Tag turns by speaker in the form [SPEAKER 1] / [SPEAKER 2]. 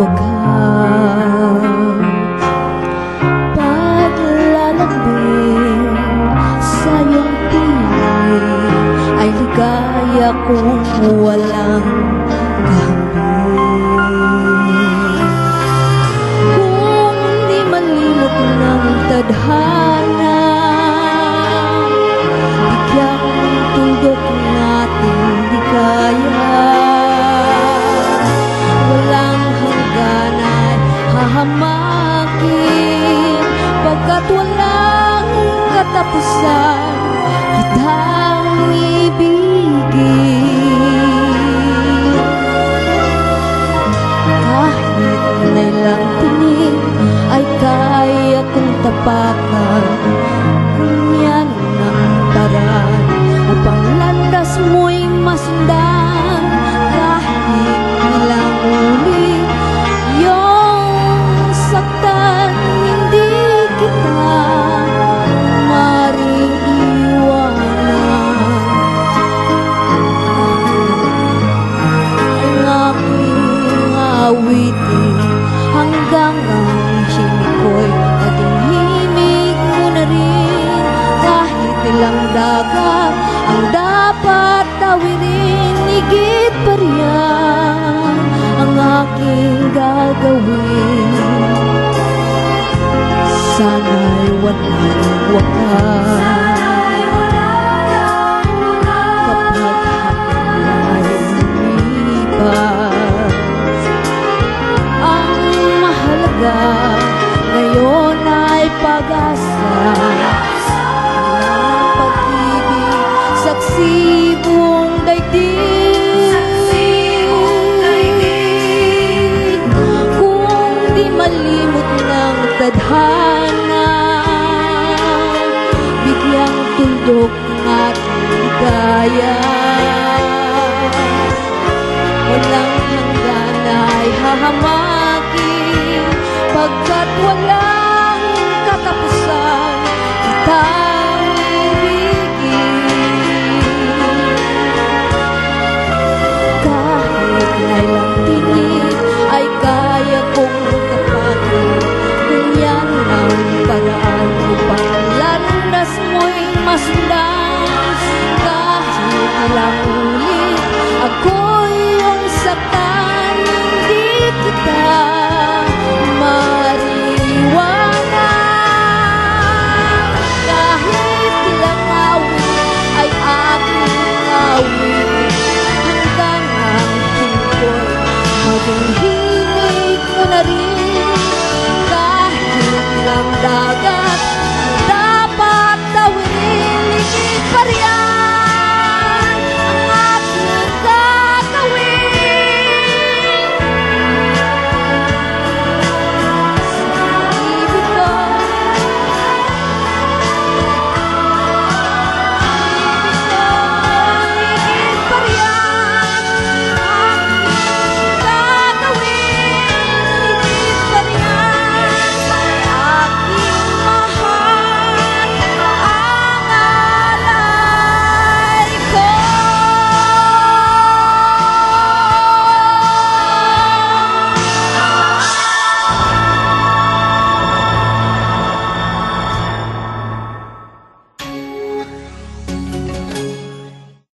[SPEAKER 1] wakas. Paglalambing sa iyong piling ay ligaya kung walang gambing. Kung di malimot ng tadhana, bigyang tuldok natin di kaya. Walang hanggan ay hahamakin, pagkat walang katapusan kitang ibigin. Kahit na ilang tinig ay kaya kong tapakan, kung yan ang paraan upang landas mo'y masundan. Kahit ilang ulit iyong saktan, hindi kita maring iwanan. Ang aking awitin hanggang ang himig ko'y naging himig mo na rin. Kahit ilang dagat ang dapat tawirin, higit pa riyan ang aking gagawin. Sana'y walang wakas kapag hapon ay lumipas. Ang mahalaga ngayon ay pag-asa, ang pag-ibig, saksi buong daigdig. Kung di malimot ng tadhana, bigyang tuldok ng ating ligaya. Walang hanggan ay hahamakin, pagkat wala